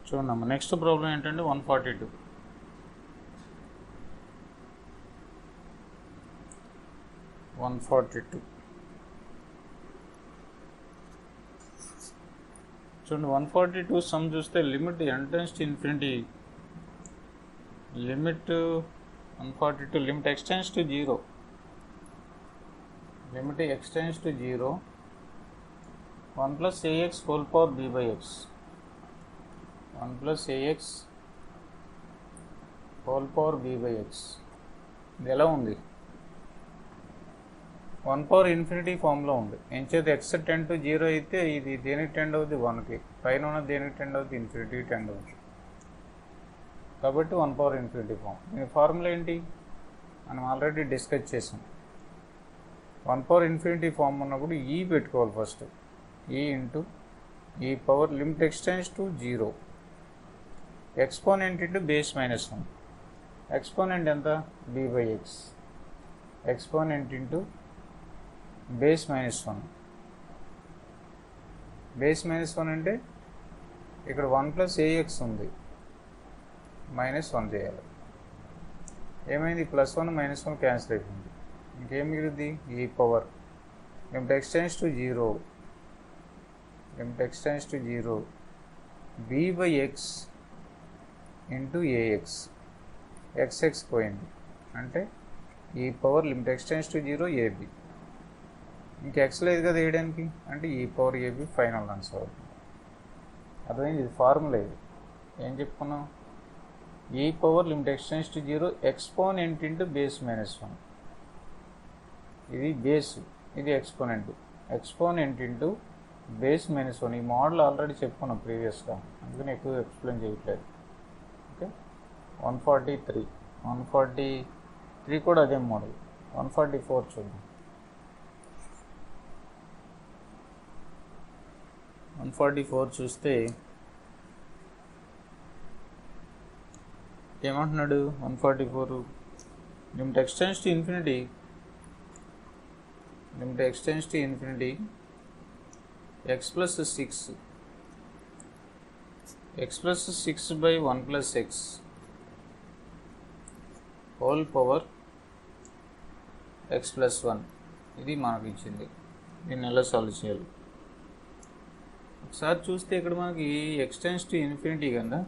చూడమ్మా next problem ఏంటంటే 142. చూడండి 142 సమ్ చూస్తే limit x tends to infinity, limit 142 limit x tends to 0, limit x tends to 0 1 plus ax whole power b by x, 1 plus ax whole power b by x. ఇది ఎలా ఉంది? 1 power infinity ఫామ్లో ఉంది. ఎంచేది x tend to 0 అయితే ఇది దేనికి tend అవుతుంది? 1కి. పైన ఉన్న దేనికి టెండ్ అవుతుంది? ఇన్ఫినిటీకి టెండ్ అవుతుంది. కాబట్టి 1 power ఇన్ఫినిటీ ఫామ్. దీని ఫార్ములా ఏంటి? మనం ఆల్రెడీ డిస్కస్ చేసాం. 1 power ఇన్ఫినిటీ ఫామ్ ఉన్నప్పుడు ఈ పెట్టుకోవాలి ఫస్ట్. ఈ ఇంటూ ఈ power limit x tends to 0, exponent into base minus 1. Exponent ఎంత? b by x. Exponent into base minus 1. Base minus 1 అంటే ఇక్కడ 1 plus ax ఉంది, మైనస్ 1 చేయాలి. ఏమైంది? +1 -1 క్యాన్సిల్ అయిపోయింది. ఇంకేం మిగులుద్ది? ఈ power limit x tends to 0, limit x tends to 0 b by x into ax. xx పోయింది అంటే ఈ power limit x tends to 0 ab. ఇంక x లేదు కదా వేయడానికి, అంటే ఈ పవర్ ab ఫైనల్ ఆన్సర్ అవుతుంది. అర్థమైంది? ఇది ఫార్ములా. ఇది ఏం చెప్పుకున్నాం? ఈ power limit x tends to 0 exponent into base minus 1. ఇది బేస్, ఇది exponent. Exponent into base minus 1. ఈ మోడల్ ఆల్రెడీ చెప్పుకున్నాం ప్రీవియస్గా, అందుకని ఎక్కువ ఎక్స్ప్లెయిన్ చేయట్లేదు. ఓకే. 143 కూడా అదే మోడల్. 144 చూద్దాం. 144 చూస్తే ఏమంటున్నాడు? 144 limit x tends to infinity, limit x tends to infinity x plus 6, x plus 6 by 1 plus x whole power x plus 1. ఇది మనకు ఇచ్చింది. దీన్ని ఎలా సాల్వ్ చేయాలి? ఒకసారి చూస్తే ఇక్కడ మనకి ఎక్స్టెన్స్ టు ఇన్ఫినిటీ కన్నా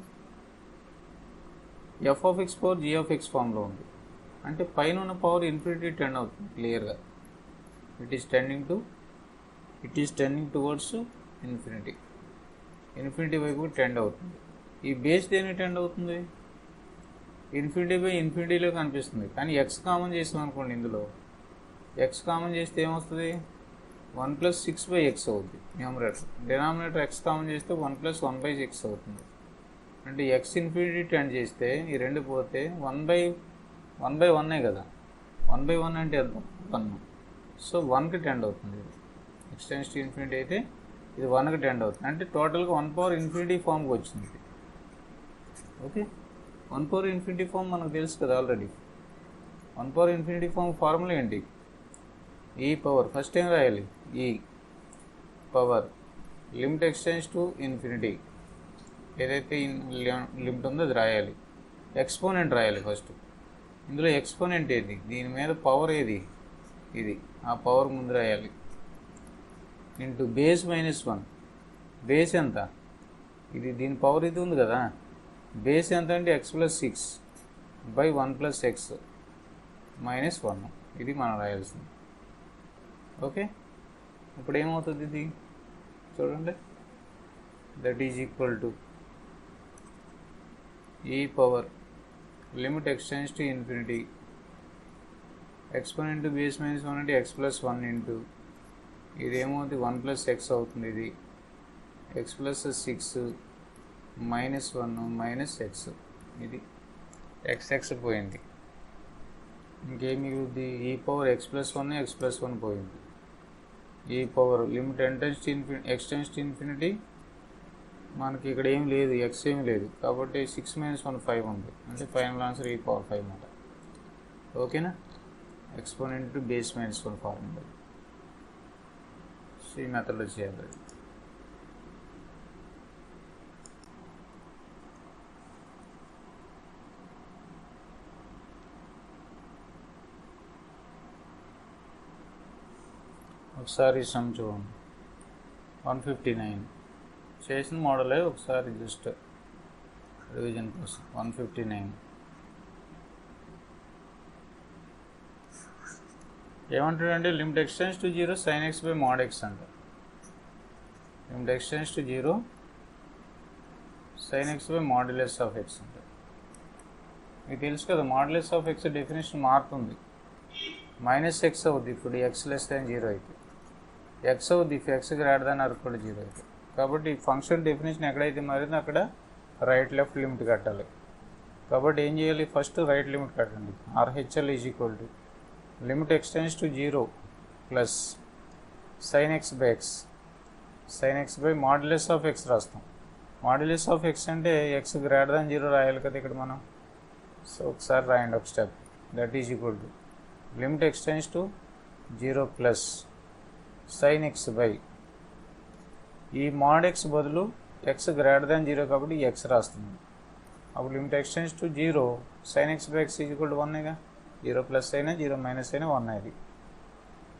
f of x power g of x ఫామ్లో ఉంది. అంటే పైన ఉన్న పవర్ ఇన్ఫినిటీ టెండ్ అవుతుంది క్లియర్గా. It is tending towards infinity. Infinity వైపు టెండ్ అవుతుంది. ఈ బేస్ దేనికి టెండ్ అవుతుంది? ఇన్ఫినిటీ బై ఇన్ఫినిటీలో కనిపిస్తుంది. కానీ ఎక్స్ కామన్ చేసాం అనుకోండి, ఇందులో ఎక్స్ కామన్ చేస్తే ఏమొస్తుంది? 1 plus 6 by x అవుతుంది న్యూమరేటర్. డినామినేటర్ ఎక్స్ కామన్ చేస్తే 1 plus 1 by x అవుతుంది. అంటే ఎక్స్ ఇన్ఫినిటీ టెండ్ చేస్తే ఈ రెండు పోతే 1 by 1 కదా. 1 by 1 అంటే ఎంత? 1. సో 1కి టెండ్ అవుతుంది. ఎక్స్టెన్స్ టు ఇన్ఫినిటీ అయితే ఇది 1కి టెండ్ అవుతుంది. అంటే టోటల్గా 1 power ఇన్ఫినిటీ ఫామ్కి వచ్చింది. ఓకే. 1 power ఇన్ఫినిటీ ఫామ్ మనకు తెలుసు కదా already. 1 power infinity form formula ఏంటి? ఈ పవర్ ఫస్ట్ ఏం రాయాలి? ఈ power limit x tends to infinity, ఏదైతే లిమిట్ ఉందో అది రాయాలి. ఎక్స్పోనెంట్ రాయాలి ఫస్ట్. ఇందులో ఎక్స్పోనెంట్ ఏది? దీని మీద పవర్ ఏది? ఇది. ఆ పవర్ ముందు రాయాలి. Into base minus 1. బేస్ ఎంత? ఇది దీని పవర్ ఇది ఉంది కదా. బేస్ ఎంత అంటే x plus 6 by 1 plus x minus 1. ఇది మనం రాయాల్సింది. ఓకే. ఇప్పుడు ఏమవుతుంది? ఇది చూడండి. That is equal to e power limit x tends to infinity exponent to base minus 1 అంటే x plus 1 ఇంటూ ఇదేమవుతుంది? 1 plus x అవుతుంది. ఇది x plus 6 minus 1 minus x. ఇది x పోయింది. ఇంకేం మిగులుద్ది? ఈ power x plus 1 x plus 1 పోయింది. ఈ power limit x tends to infinity మనకి ఇక్కడ ఏం లేదు, x ఏం లేదు కాబట్టి 6 minus 1 5 ఉంది. అంటే ఫైనల్ ఆన్సర్ ఈ పవర్ 5 అన్నమాట. ఓకేనా? Exponent to base minus 1 formula. So ఈ మెథడ్లో చేయాలి. ఒకసారి సమ్ చూడండి. 159 చేసిన మోడలే, ఒకసారి జస్ట్ రివిజన్ కోసం. 159 ఏమంటాడంటే limit x tends to 0 sin x by mod x అంటారు. Limit x tends to 0 sin x by modulus of x అంటారు. మీకు తెలుసు కదా, మాడ్యులస్ ఆఫ్ ఎక్స్ డెఫినేషన్ మారుతుంది. -x అవుద్ది ఇప్పుడు x <0 అయితే, x అవుద్ది if x greater than or equal to 0 అయితే. కాబట్టి ఫంక్షన్ డెఫినేషన్ ఎక్కడైతే మారిందో అక్కడ రైట్ లెఫ్ట్ లిమిట్ కట్టాలి. కాబట్టి ఏం చేయాలి, ఫస్ట్ రైట్ లిమిట్ కట్టండి. RHL is equal to limit x tends to 0 plus sin x by x, sin x by modulus of x రాస్తాం. మాడ్యులస్ ఆఫ్ x అంటే x గ్రేటర్ దాన్ 0 రాయాలి కదా ఇక్కడ మనం. సో ఒకసారి రాయండి ఒక step. That is equal to limit x tends to 0 plus sin x by ఈ mod x బదులు x గ్రేటర్ దాన్ 0 కాబట్టి x రాస్తుంది. అప్పుడు limit x tends to 0 sin x by x is equal to 1గా, 0 ప్లస్ అయినా 0 మైనస్ అయినా 1 అది.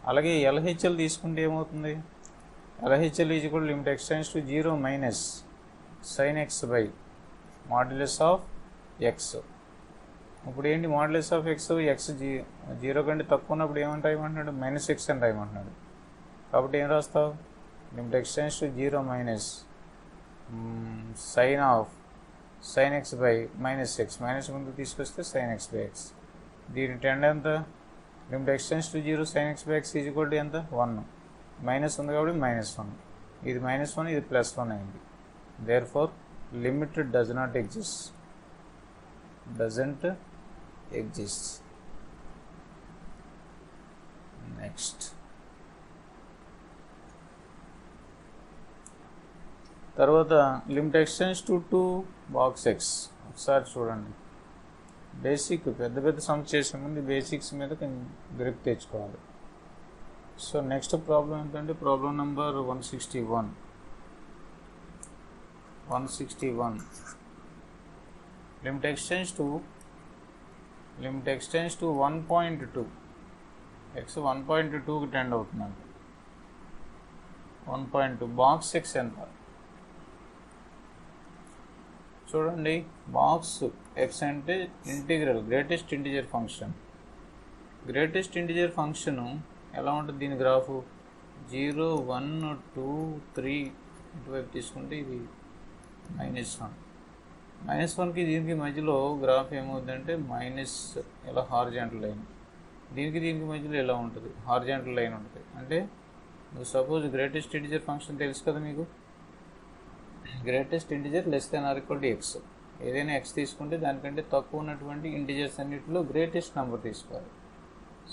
అలాగే LHL తీసుకుంటే ఏమవుతుంది, LHL is equal to limit x tends to 0 minus sin x by modulus of x. ఇప్పుడు ఏంటి, మాడ్యులస్ ఆఫ్ x 0 కంటే తక్కువ ఉన్నప్పుడు ఏమని రాయమంటున్నాడు, -x అని రాయమంటున్నాడు. కాబట్టి ఏం రాస్తావు, limit x tends to 0 minus sin x by -x, minus ముందు తీసుకొస్తే sin x by x. దీని టెండ్ ఎంత, limit x tends to 0 sin x by x is equal to ఎంత, 1. మైనస్ ఉంది కాబట్టి -1, ఇది -1, ఇది +1 అయింది. therefore limit doesn't exist. Next తర్వాత limit x tends to 2 box x. ఒకసారి చూడండి, బేసిక్ పెద్ద సమ్స్ చేసే ముందు బేసిక్స్ మీద గ్రిప్ తెచ్చుకోవాలి. సో నెక్స్ట్ ప్రాబ్లం ఏంటంటే problem number 161. Limit x tends to 1.2, x 1.2కి టెండ్ అవుతుందండి. 1.2 బాక్స్ x ఎంత చూడండి. బాక్స్ x అంటే integral, greatest integer function. Greatest integer function ఎలా ఉంటుంది, దీని గ్రాఫు 0 1 2 3 ఇటువైపు తీసుకుంటే ఇది -1కి దీనికి మధ్యలో గ్రాఫ్ ఏమవుతుందంటే మైనస్, ఇలా హార్జెంటల్ లైన్. దీనికి మధ్యలో ఎలా ఉంటుంది, హార్జెంటల్ లైన్ ఉంటుంది. అంటే సపోజ్ గ్రేటెస్ట్ ఇంటిజర్ ఫంక్షన్ తెలుసు కదా మీకు, greatest integer less than or equal to x. ఏదైనా x తీసుకుంటే దానికంటే తక్కువ ఉన్నటువంటి ఇంటిజర్స్ అన్నిటిలో గ్రేటెస్ట్ నెంబర్ తీసుకోవాలి.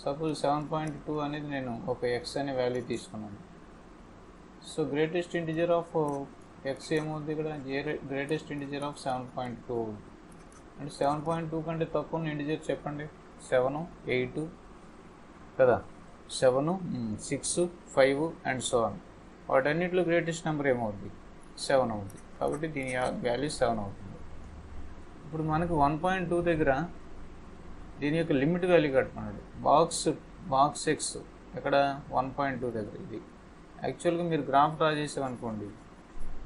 సపోజ్ 7.2 అనేది నేను ఒక x అనే వాల్యూ తీసుకున్నాను. So greatest integer of x ఏమవుతుంది ఇక్కడ, గ్రేటెస్ట్ ఇంటిజర్ ఆఫ్ 7.2. అంటే 7.2 కంటే తక్కువ ఉన్న ఇంటిజర్ చెప్పండి. 7 8 కదా, 7 6 5 అండ్ సో ఆన్. వాటన్నిటిలో గ్రేటెస్ట్ నెంబర్ ఏమవుతుంది, 7 అవుతుంది. కాబట్టి దీని వాల్యూ 7 అవుతుంది. ఇప్పుడు మనకు 1.2 దగ్గర దీని యొక్క లిమిట్ వాల్యూ కట్టుకున్నాడు. బాక్స్ x ఇక్కడ 1.2 దగ్గర. ఇది యాక్చువల్గా మీరు గ్రాఫ్ డ్రా చేసామనుకోండి,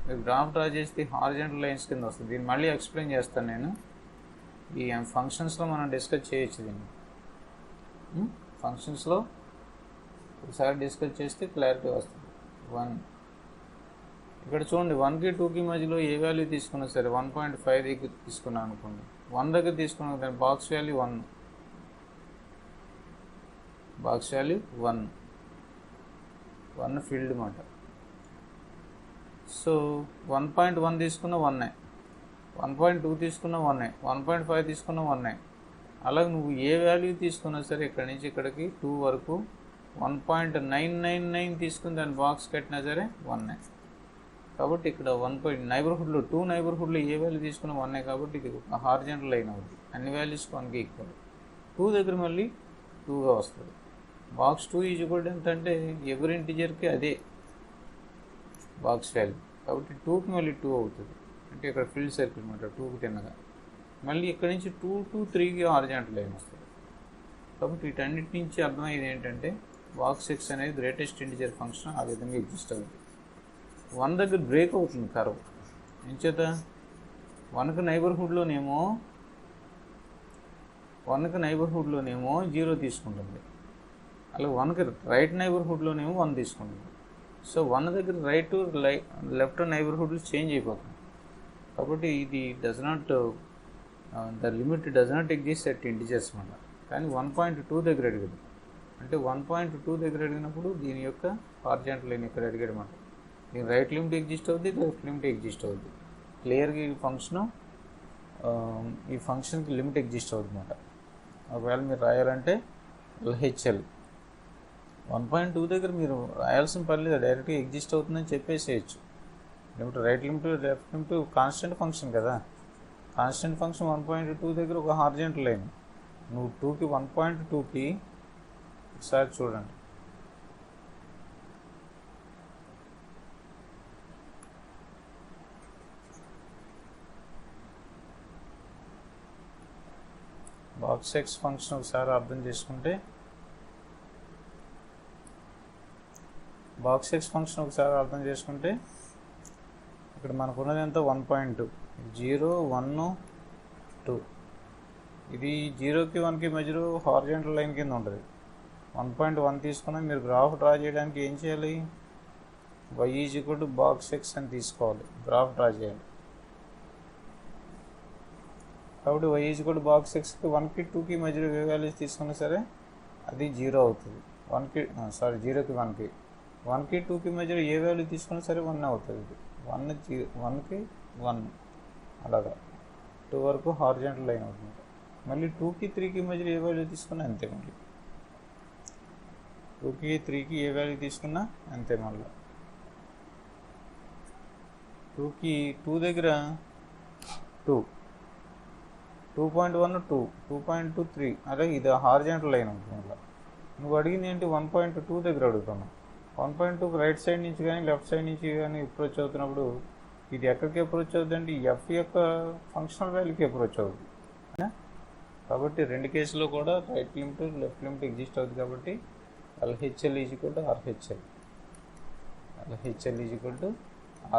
మీరు గ్రాఫ్ డ్రా చేస్తే హారిజాంటల్ లైన్స్ కింద వస్తుంది. దీన్ని మళ్ళీ ఎక్స్ప్లెయిన్ చేస్తాను నేను. ఈ ఫంక్షన్స్లో మనం డిస్కస్ చేయొచ్చు దీన్ని. ఫంక్షన్స్లో ఒకసారి డిస్కస్ చేస్తే క్లారిటీ వస్తుంది. 1 ఇక్కడ చూడండి, 1కి 2కి మధ్యలో ఏ వాల్యూ తీసుకున్నా సరే, 1.5 దగ్గర తీసుకున్నాను అనుకోండి, 1 దగ్గర తీసుకున్నాను, దాని box value 1, box value 1 field మాట. సో 1.1 తీసుకున్న 1, 1.2 తీసుకున్న 1, 1.5 తీసుకున్న 1. అలాగే నువ్వు ఏ వాల్యూ తీసుకున్నా సరే ఇక్కడ నుంచి ఇక్కడికి 2 వరకు 1.999 తీసుకుని దాని బాక్స్ కట్టినా సరే 1. కాబట్టి ఇక్కడ 1 నైబర్హుడ్లో 2 నైబర్హుడ్లో ఏ వాల్యూ తీసుకున్న 1 కాబట్టి ఇది ఒక హారిజాంటల్ లైన్ అవుతుంది. అన్ని వాల్యూస్ 1కి ఈక్వల్. 2 దగ్గర మళ్ళీ 2గా వస్తుంది. బాక్స్ 2 ఈజ్ ఈక్వల్ ఎంత అంటే ఎవరి ఇంటిజర్కి అదే బాక్స్ వాల్యూ. కాబట్టి 2కి మళ్ళీ 2 అవుతుంది. అంటే ఇక్కడ ఫిల్డ్ సర్కిల్ అనమాట, 2కి తిన్నగా. మళ్ళీ ఇక్కడ నుంచి 2 to 3కి హారిజాంటల్ లైన్ వస్తుంది. కాబట్టి వీటన్నిటి నుంచి అర్థమయ్యేది ఏంటంటే బాక్స్ ఎక్స్ అనేది గ్రేటెస్ట్ ఇంటిజర్ ఫంక్షన్ ఆ విధంగా ఎగ్జిస్ట్ అవుతుంది. 1 దగ్గర బ్రేక్ అవుతుంది కర్వ్. ఎంచేత 1కి నైబర్హుడ్లోనేమో 0 తీసుకుంటుంది, అలాగే 1కి రైట్ నైబర్హుడ్లోనేమో 1 తీసుకుంటుంది. సో 1 దగ్గర రైట్ లెఫ్ట్ నైబర్హుడ్లు చేంజ్ అయిపోతుంది. కాబట్టి ఇది the limit does not exist at integers అన్నమాట. కానీ 1.2 దగ్గర అడిగాడు, అంటే 1.2 దగ్గర అడిగినప్పుడు దీని యొక్క హారిజాంటల్ లైన్ ఇక్కడ అడిగాడు అన్నమాట. దీని రైట్ లిమిట్ ఎగ్జిస్ట్ అవుద్ది, లెఫ్ట్ లిమిట్ ఎగ్జిస్ట్ అవుద్ది. క్లియర్గా ఈ ఫంక్షన్కి లిమిట్ ఎగ్జిస్ట్ అవుతుంది అన్నమాట. ఒకవేళ మీరు రాయాలంటే LHL 1.2 దగ్గర మీరు రాయాల్సిన పర్లేదు, డైరెక్ట్గా ఎగ్జిస్ట్ అవుతుందని చెప్పేసేయచ్చు. Limit right limit left limit constant function కదా. కాన్స్టెంట్ ఫంక్షన్ 1.2 దగ్గర ఒక హారిజాంటల్ లైన్. నువ్వు 2కి 1.2కి ఒకసారి చూడండి. బాక్స్ ఎక్స్ ఫంక్షన్ ఒకసారి అర్థం చేసుకుంటే, ఇక్కడ మనకున్నది ఎంత 1.2, 0, 1, 2. ఇది 0కి 1కి మధ్యలో హారిజాంటల్ లైన్ కింద ఉంటుంది. 1.1 తీసుకున్నా మీరు గ్రాఫ్ డ్రా చేయడానికి ఏం చేయాలి, y = బాక్స్ ఎక్స్ అని తీసుకోవాలి, గ్రాఫ్ డ్రా చేయాలి. కాబట్టి y = బాక్స్ ఎక్స్కి 1కి 2కి మధ్యలో ఏ వాల్యూస్ తీసుకున్నా సరే అది 0 అవుతుంది. 0కి 1కి 2కి మధ్యలో ఏ వాల్యూ తీసుకున్నా సరే 1 అవుతుంది. 1కి 1 అలాగా 2 వరకు హారిజాంటల్ లైన్ అవుతుంది. మళ్ళీ 2కి 3కి మధ్యలో ఏ వాల్యూ తీసుకున్నా అంతే, మళ్ళీ 2కి 3కి ఏ వాల్యూ తీసుకున్నా అంతే. మళ్ళీ 2కి 2 దగ్గర 2, 2.1, 2, 2.2, 3 అలాగే ఇది హారిజాంటల్ లైన్ ఉంటుంది. మళ్ళీ నువ్వు అడిగింది ఏంటి, 1.2 దగ్గర అడుగుతున్నావు. 1.2కి రైట్ సైడ్ నుంచి కానీ లెఫ్ట్ సైడ్ నుంచి కానీ అప్రోచ్ అవుతున్నప్పుడు ఇది ఎక్కడికి అప్రోచ్ అవుతుంది అంటే ఎఫ్ యొక్క ఫంక్షనల్ వాల్యూకి అప్రోచ్ అవుతుంది. కాబట్టి రెండు కేసులో కూడా right limit left limit exist అవుతుంది. కాబట్టి LHL =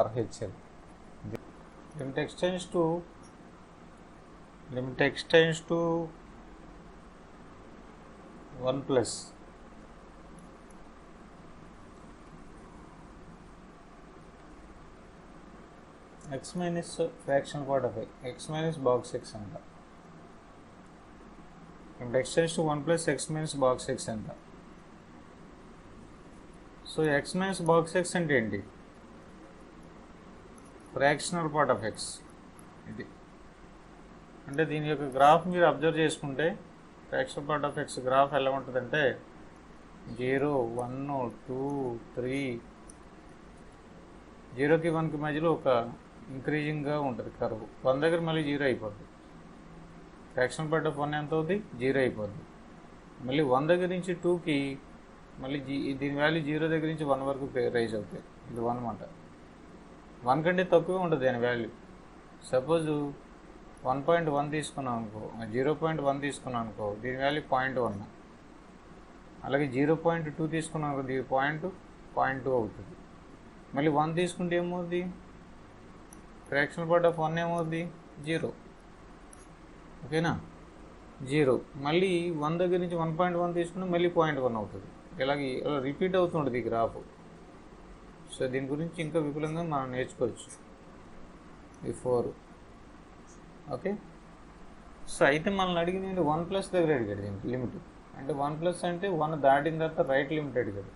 RHL. Limit x tends to 1 plus x minus fractional part of x minus box x అంట. Limit x tends to 1 plus x minus box x అంట. So x minus box x అంటే ఏంటి, fractional part of x. ఇది అంటే దీని యొక్క graph మీరు observe చేసుకుంటే fractional part of x graph ఎలా ఉంటుందంటే 0, 1, 2, 3, 0కి 1కి మధ్యలో ఒక ఇంక్రీజింగ్గా ఉంటుంది కర్వ్. 1 దగ్గర మళ్ళీ 0 అయిపోద్ది. ఫ్రాక్షనల్ పార్ట్ ఆఫ్ 1 ఎంత అవుతుంది, 0 అయిపోద్ది. మళ్ళీ 1 దగ్గర నుంచి 2కి మళ్ళీ దీని వాల్యూ 0 దగ్గర నుంచి 1 వరకు రైజ్ అవుతాయి. ఇది 1 మాట. 1 కంటే తక్కువే ఉంటుంది దాని వాల్యూ. సపోజు 1.1 తీసుకున్నాం అనుకో, 0.1 తీసుకున్నాం అనుకో, దీని వాల్యూ 0.1. అలాగే 0.2 తీసుకున్నాం అనుకో, దీని 0.2 అవుతుంది. మళ్ళీ 1 తీసుకుంటే ఏమవుతుంది, ఫ్రాక్షనల్ పార్ట్ ఆఫ్ 1 ఏమవుతుంది, 0. ఓకేనా, 0. మళ్ళీ 1 దగ్గర నుంచి 1.1 తీసుకుంటే మళ్ళీ 0.1 అవుతుంది. ఇలాగే రిపీట్ అవుతుంటుంది ఈ గ్రాఫ్. సో దీని గురించి ఇంకా విపులంగా మనం నేర్చుకోవచ్చు ఈ 4. ఓకే, సో అయితే మనల్ని అడిగింది 1 ప్లస్ దగ్గర అడిగాడు దీనికి లిమిట్. అంటే 1 ప్లస్ అంటే 1 దాటిన తర్వాత రైట్ లిమిట్ అడిగాడు.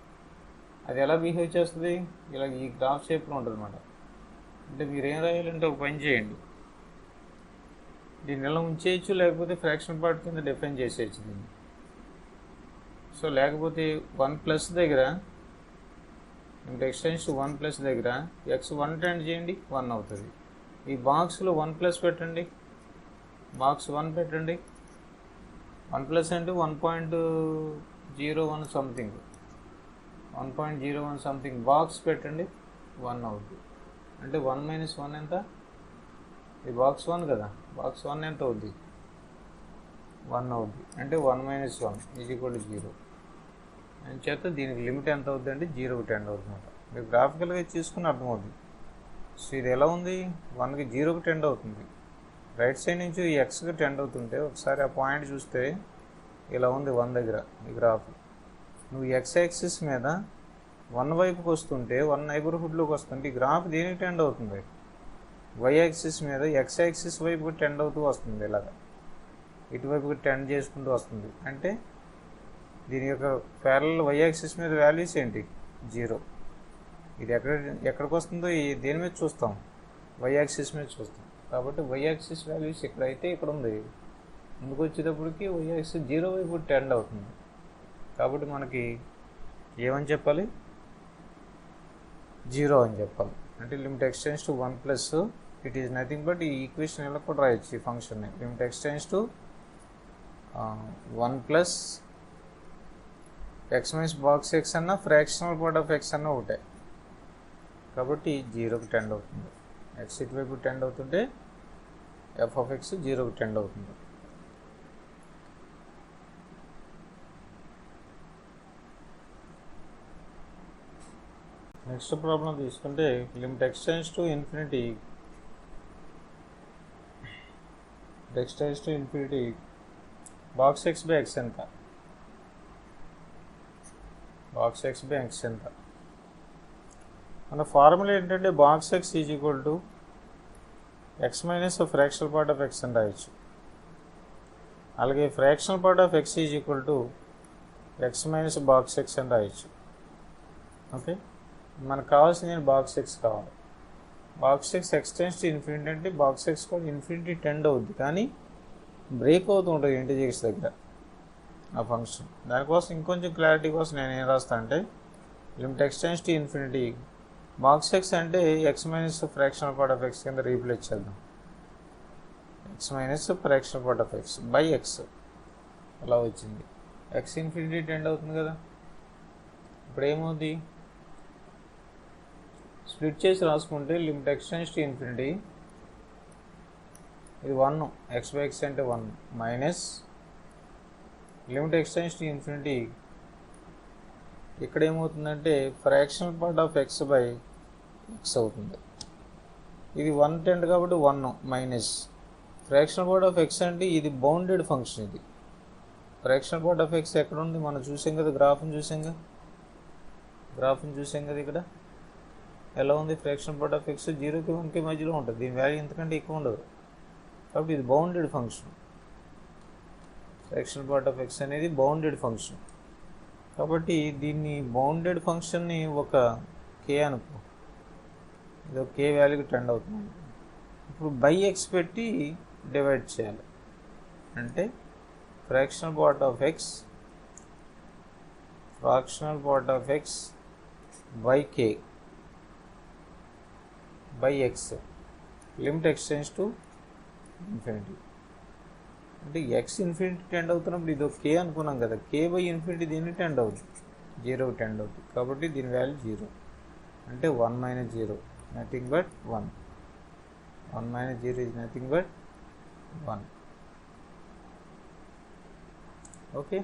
అది ఎలా బిహేవ్ చేస్తుంది, ఇలా ఈ గ్రాఫ్ షేప్లో ఉంటుంది అన్నమాట. అంటే మీరు ఏం రాయాలంటే ఒక పని చేయండి, దీన్ని ఎలా ఉంచేయచ్చు, లేకపోతే ఫ్రాక్షన్ పార్ట్ కింద డిఫైన్ చేసేయచ్చు దీన్ని. సో లేకపోతే 1 ప్లస్ దగ్గర ఎక్స్టెన్స్ 1 ప్లస్ దగ్గర x 1 టెండ్ చేయండి, 1 అవుతుంది. ఈ బాక్స్లో 1 ప్లస్ పెట్టండి, బాక్స్ 1 పెట్టండి. 1 ప్లస్ అంటే 1.01 సంథింగ్, 1.01 సంథింగ్ బాక్స్ పెట్టండి, 1 అవుతుంది. అంటే 1 మైనస్ 1 ఎంత, ఇది బాక్స్ 1 కదా, బాక్స్ 1 ఎంత అవుద్ది, 1 అవుద్ది. అంటే 1 మైనస్ 1 = 0. అని చేత దీనికి లిమిట్ ఎంత అవుతుంది అంటే 0కి టెండ్ అవుతుంది. మీరు గ్రాఫికల్గా తీసుకుని అర్థమవుతుంది. సో ఇది ఎలా ఉంది, 1కి 0కి టెండ్ అవుతుంది. రైట్ సైడ్ నుంచి ఈ ఎక్స్కి టెండ్ అవుతుంటే ఒకసారి ఆ పాయింట్ చూస్తే ఇలా ఉంది 1 దగ్గర ఈ గ్రాఫ్. నువ్వు ఎక్స్ యాక్సిస్ మీద 1 వైపుకి వస్తుంటే 1 నైబర్హుడ్లోకి వస్తుంటే ఈ గ్రాఫ్ దేనికి టెండ్ అవుతుంది, వై యాక్సిస్ మీద ఎక్స్ యాక్సిస్ వైపుకి టెండ్ అవుతూ వస్తుంది. ఇలాగా ఇటువైపుకి టెండ్ చేసుకుంటూ వస్తుంది. అంటే దీని యొక్క ప్యారలల్ వై యాక్సిస్ మీద వాల్యూస్ ఏంటి, 0. ఇది ఎక్కడికి వస్తుందో దేని మీద చూస్తాం, వై యాక్సిస్ మీద చూస్తాం. కాబట్టి వై యాక్సిస్ వాల్యూస్ ఎక్కడైతే ఇక్కడ ఉంది, ముందుకు వచ్చేటప్పటికి వై యాక్సిస్ 0 వైపు టెండ్ అవుతుంది. కాబట్టి మనకి ఏమని చెప్పాలి, 0 అని చెప్పాలి. అంటే limit x tends to 1 plus it is nothing but ఈ ఈక్వేషన్ ఇలా కూడా రాయొచ్చు ఈ ఫంక్షన్ని. Limit x tends to 1 plus x minus box x అన్న ఫ్రాక్షనల్ పార్ట్ ఆఫ్ ఎక్స్ అన్న ఒకటే. కాబట్టి 0కి టెండ్ అవుతుంది. ఎక్స్ ఇటువైపు టెండ్ అవుతుంటే ఎఫ్ ఆఫ్ ఎక్స్ 0కి టెండ్ అవుతుంది. నెక్స్ట్ ప్రాబ్లం తీసుకుంటే limit x tends to infinity box x by x ఎంత, బాక్స్ ఎక్స్ బై ఎక్స్ ఎంత. మన ఫార్ములా ఏంటంటే box x is equal to x minus fractional part of x అని రాయొచ్చు. అలాగే fractional part of x is equal to x minus box x అని రాయొచ్చు. Okay, మనకు కావాల్సింది బాక్స్ ఎక్స్ కావాలి. Box x x tends to infinity అంటే బాక్స్ ఎక్స్ కూడా ఇన్ఫినిటీ టెండ్ అవుద్ది, కానీ బ్రేక్ అవుతూ ఉంటుంది ఇంటిజర్స్ దగ్గర ఆ ఫంక్షన్. దానికోసం ఇంకొంచెం క్లారిటీ కోసం నేను ఏం రాస్తాను అంటే limit x tends to infinity box x అంటే x minus fractional part of x కింద రీప్లేస్ చేద్దాం. X minus fractional part of x by x అలా వచ్చింది. ఎక్స్ ఇన్ఫినిటీ టెండ్ అవుతుంది కదా, ఇప్పుడు ఏమవుతుంది, స్ప్లిట్ చేసి రాసుకుంటే లిమిట్ ఎక్స్టెండ్స్ టు ఇన్ఫినిటీ ఇది 1 ఎక్స్ బై ఎక్స్ అంటే 1 minus limit x tends to infinity ఇక్కడ ఏమవుతుందంటే fractional part of x by x అవుతుంది. ఇది 1 టెండ్ కాబట్టి 1 minus fractional part of x అంటే ఇది బౌండెడ్ ఫంక్షన్. ఇది ఫ్రాక్షనల్ పార్ట్ ఆఫ్ ఎక్స్ ఎక్కడ ఉంది, మనం చూసాం కదా, గ్రాఫ్ని చూసాం కదా. ఇక్కడ ఎలా ఉంది, ఫ్రాక్షనల్ పార్ట్ ఆఫ్ ఎక్స్ 0కి 1కి మధ్యలో ఉంటుంది, దీని వాల్యూ ఎంతకంటే ఎక్కువ ఉండదు. కాబట్టి ఇది bounded function. Fractional part of X అనేది బౌండెడ్ ఫంక్షన్. కాబట్టి దీన్ని బౌండెడ్ ఫంక్షన్ని ఒక కే అనుకో, ఇది ఒక కే వాల్యూకి టెండ్ అవుతుంది. ఇప్పుడు బై ఎక్స్ పెట్టి డివైడ్ చేయాలి. అంటే fractional part of x by k by x limit x tends to infinity. అంటే ఎక్స్ ఇన్ఫినిటీ టెండ్ అవుతున్నప్పుడు ఇది ఒక కే అనుకున్నాం కదా, కే బై ఇన్ఫినిటీ దీన్ని టెండ్ అవుతుంది, 0కి టెండ్ అవుతుంది. కాబట్టి దీని వాల్యూ 0 అంటే 1 minus 0 nothing but 1. 1 minus 0 is nothing but 1. Okay,